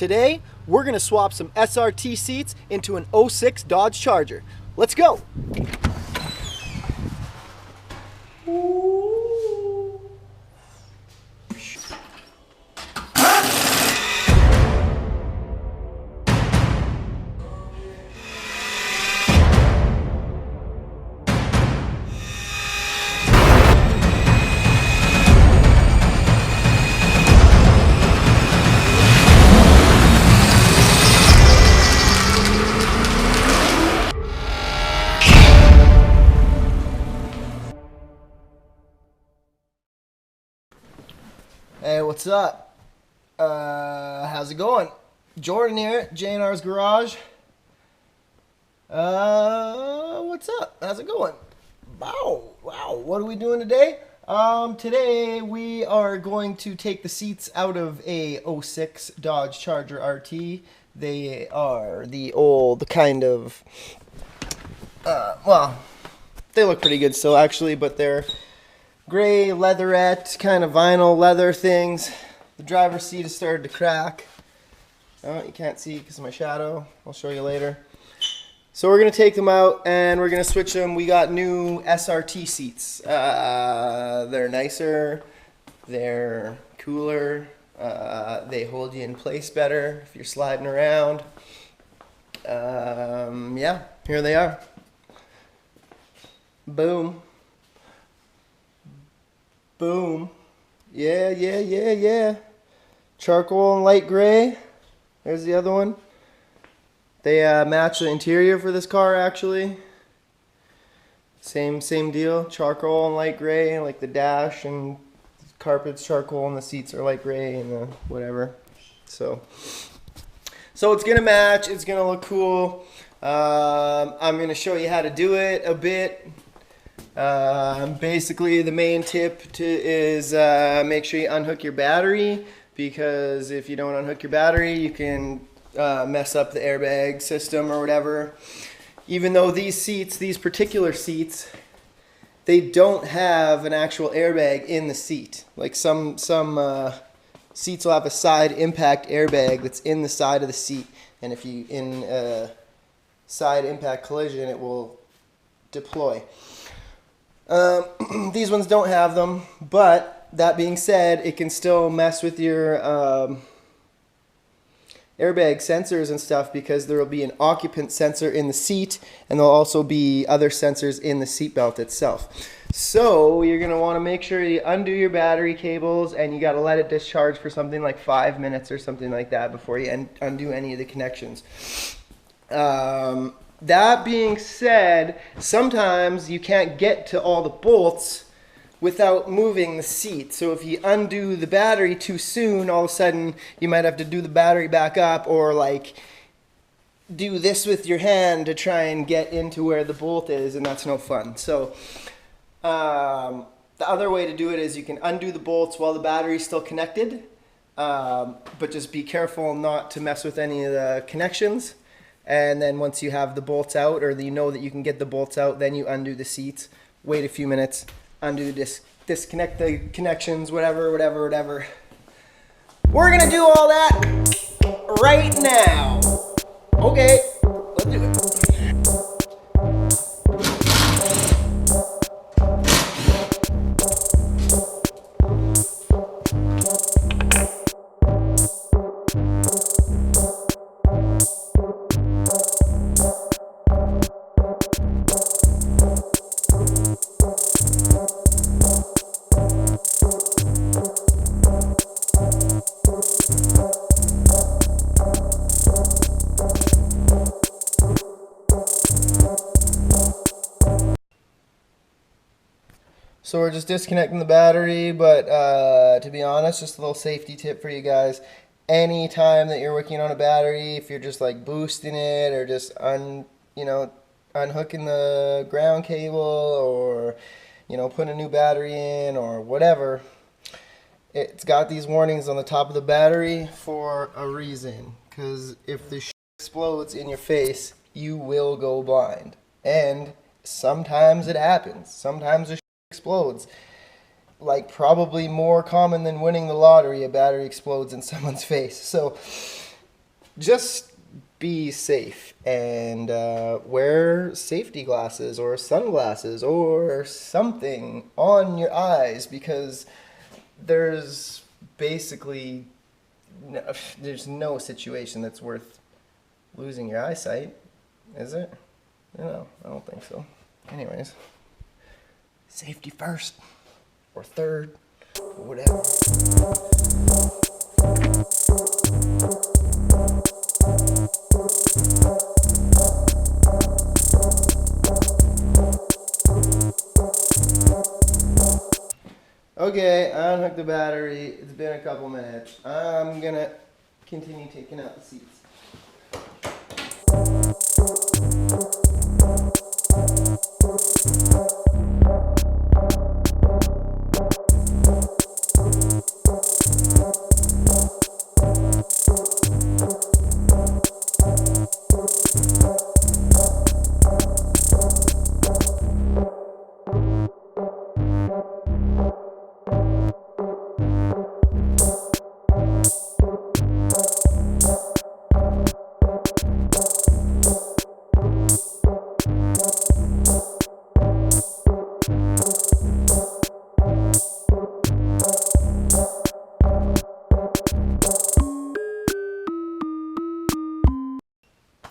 Today, we're going to swap some SRT seats into an '06 Dodge Charger. Let's go! Hey, what's up? How's it going? Jordan here, J&Rs Garage. What's up? How's it going? Wow, what are we doing today? Today we are going to take the seats out of a '06 Dodge Charger RT. They are the old kind of, well, they look pretty good still actually, but they're gray leatherette kind of vinyl leather things. The driver's seat has started to crack. Oh, you can't see because of my shadow. I'll show you later. So we're going to take them out and we're going to switch them. We got new SRT seats. They're nicer. They're cooler. They hold you in place better if you're sliding around. Yeah, here they are. Boom. Boom. Yeah. Charcoal and light gray. There's the other one. They match the interior for this car actually. Same deal. Charcoal and light gray, like the dash and carpet's charcoal and the seats are light gray and the whatever. So it's gonna match. It's gonna look cool. I'm gonna show you how to do it a bit. Basically the main tip is make sure you unhook your battery, because if you don't unhook your battery you can mess up the airbag system or whatever. Even though these particular seats, they don't have an actual airbag in the seat. Like some seats will have a side impact airbag that's in the side of the seat, and if you in a side impact collision it will deploy. These ones don't have them, but that being said, it can still mess with your airbag sensors and stuff, because there will be an occupant sensor in the seat and there'll also be other sensors in the seat belt itself. So you're going to want to make sure you undo your battery cables, and you got to let it discharge for something like 5 minutes or something like that before you undo any of the connections. That being said, sometimes you can't get to all the bolts without moving the seat. So if you undo the battery too soon, all of a sudden you might have to do the battery back up, or like do this with your hand to try and get into where the bolt is, and that's no fun. So the other way to do it is you can undo the bolts while the battery's still connected, but just be careful not to mess with any of the connections. And then once you have the bolts out, or you know that you can get the bolts out, then you undo the seats, wait a few minutes, undo the disconnect the connections, whatever. We're gonna do all that right now. Okay, let's do it. So we're just disconnecting the battery, but to be honest, just a little safety tip for you guys. Anytime that you're working on a battery, if you're just like boosting it or just unhooking the ground cable, or putting a new battery in or whatever, it's got these warnings on the top of the battery for a reason. Because if the shit explodes in your face, you will go blind. And sometimes it happens. Sometimes the shit explodes. Like, probably more common than winning the lottery, a battery explodes in someone's face. So just be safe and wear safety glasses or sunglasses or something on your eyes, because there's basically there's no situation that's worth losing your eyesight, is it? No, I don't think so. Anyways, safety first or third or whatever. Okay, I unhooked the battery. It's been a couple minutes. I'm gonna continue taking out the seats.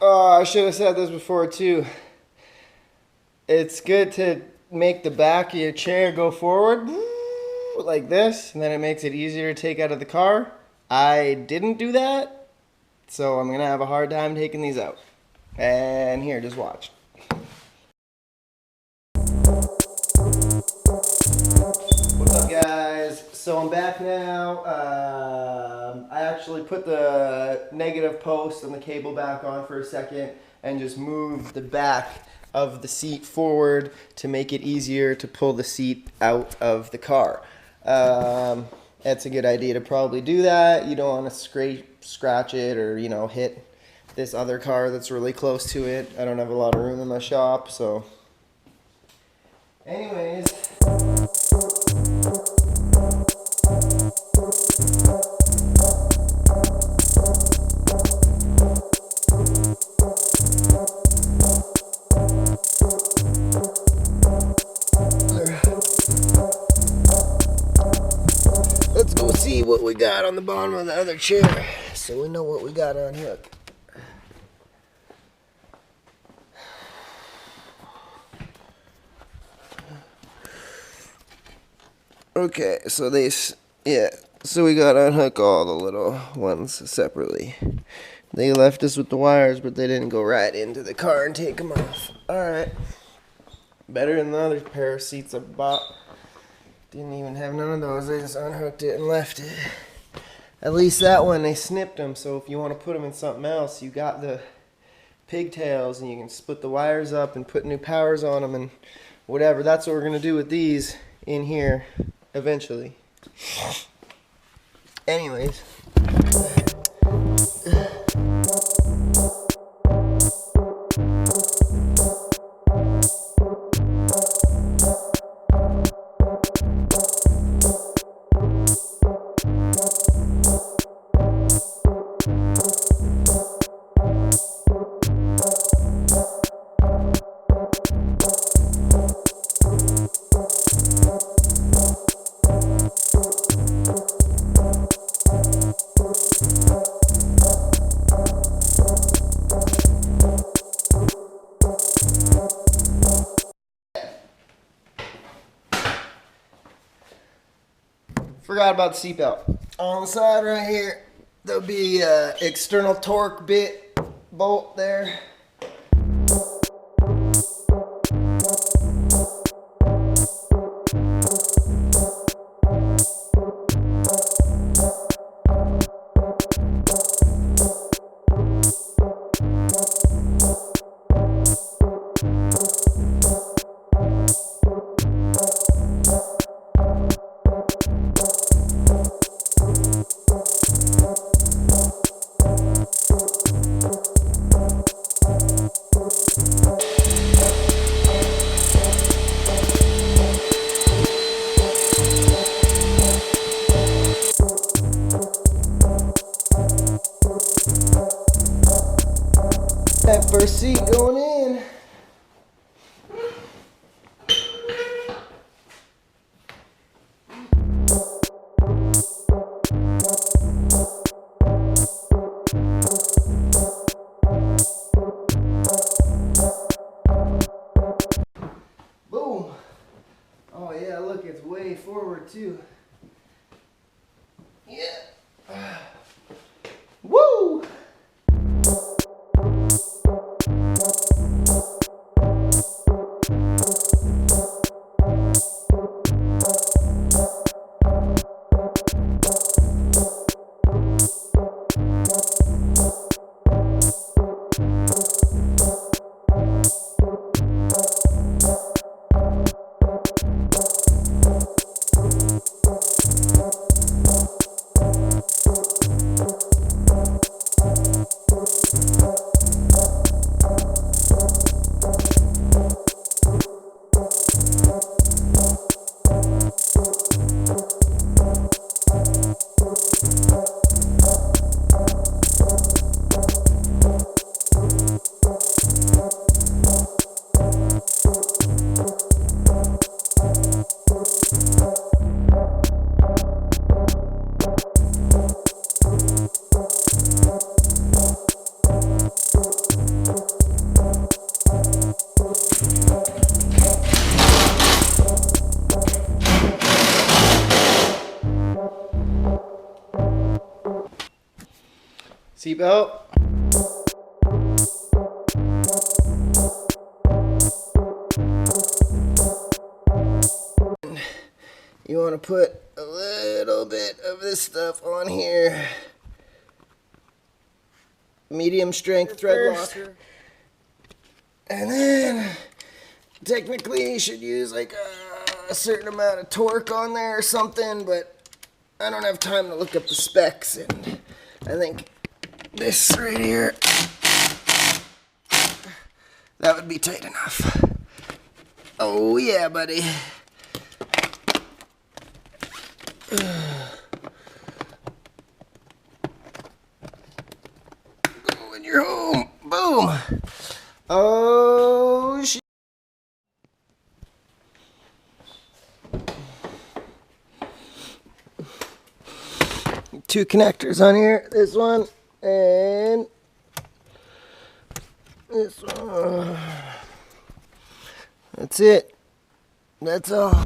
Oh, I should have said this before too. It's good to make the back of your chair go forward like this, and then it makes it easier to take out of the car. I didn't do that, so I'm gonna have a hard time taking these out. And here, just watch. What's up, guys? So I'm back now. I actually put the negative post and the cable back on for a second and just moved the back of the seat forward to make it easier to pull the seat out of the car. It's a good idea to probably do that. You don't want to scratch it or, you know, hit this other car that's really close to it. I don't have a lot of room in my shop, so anyways. Let's go see what we got on the bottom of the other chair so we know what we got on hook. Okay, so so we got on hook all the little ones separately. They left us with the wires, but they didn't go right into the car and take them off. Alright. Better than the other pair of seats I bought. Didn't even have none of those. They just unhooked it and left it. At least that one, they snipped them, so if you want to put them in something else, you got the pigtails and you can split the wires up and put new powers on them and whatever. That's what we're going to do with these in here eventually. Anyways. Forgot about the seatbelt. On the side right here, there'll be an external torque bit bolt there. First seat going in. Boom. Oh yeah, look, it's way forward too. Yeah. Woo! Seatbelt. You want to put a little bit of this stuff on here. Medium strength thread locker. And then technically you should use like a certain amount of torque on there or something, but I don't have time to look up the specs, and I think this right here, that would be tight enough. Oh yeah, buddy. Go when you're home. Boom. Oh shit. Two connectors on here. This one and this one. That's it. That's all.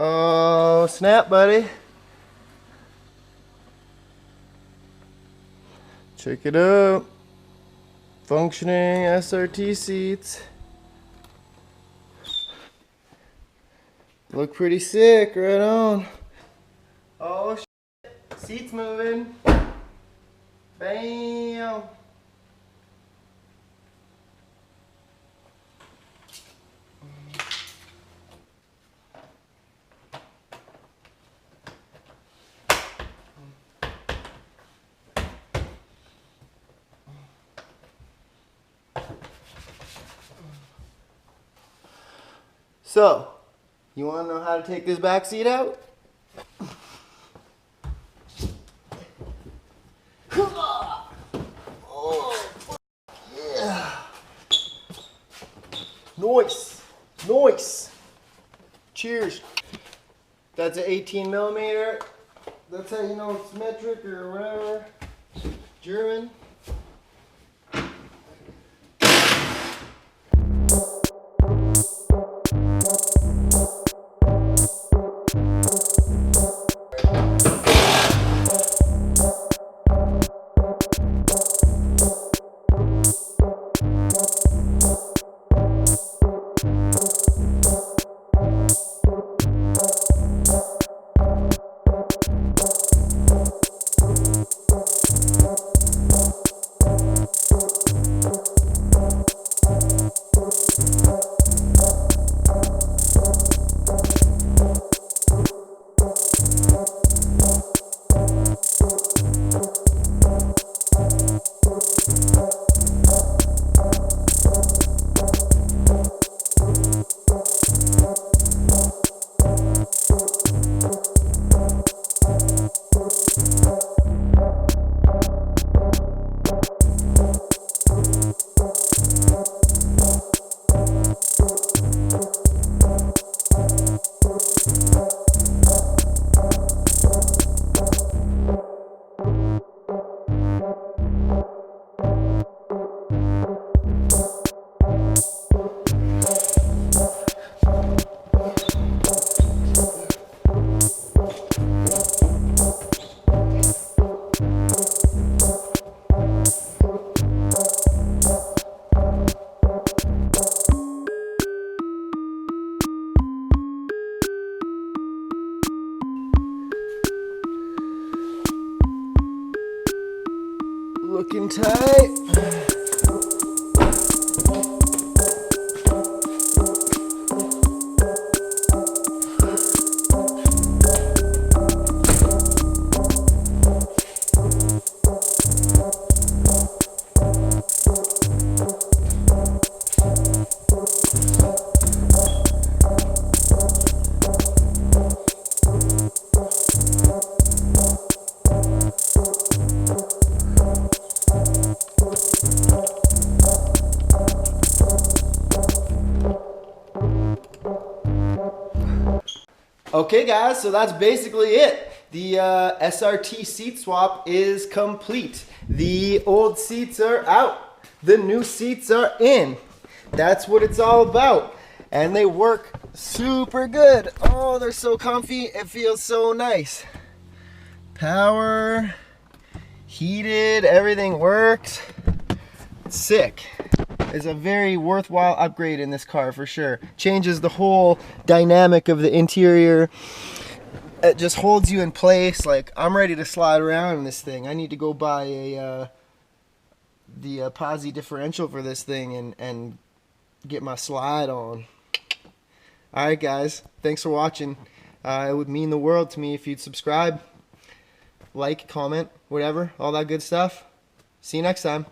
Oh, snap, buddy. Check it out. Functioning SRT seats. Look pretty sick, right on. Oh, shit. Seats moving. Bam. So, you want to know how to take this back seat out? Oh, yeah. Nice. Nice. Cheers. That's an 18 millimeter. That's how you know it's metric or whatever. German. Looking tight. Okay guys, so that's basically it. The SRT seat swap is complete. The old seats are out. The new seats are in. That's what it's all about. And they work super good. Oh, they're so comfy. It feels so nice. Power, heated, everything works. Sick. Is a very worthwhile upgrade in this car for sure. Changes the whole dynamic of the interior. It just holds you in place. Like, I'm ready to slide around in this thing. I need to go buy the posi differential for this thing and get my slide on. Alright guys, thanks for watching. It would mean the world to me if you'd subscribe, like, comment, whatever, all that good stuff. See you next time.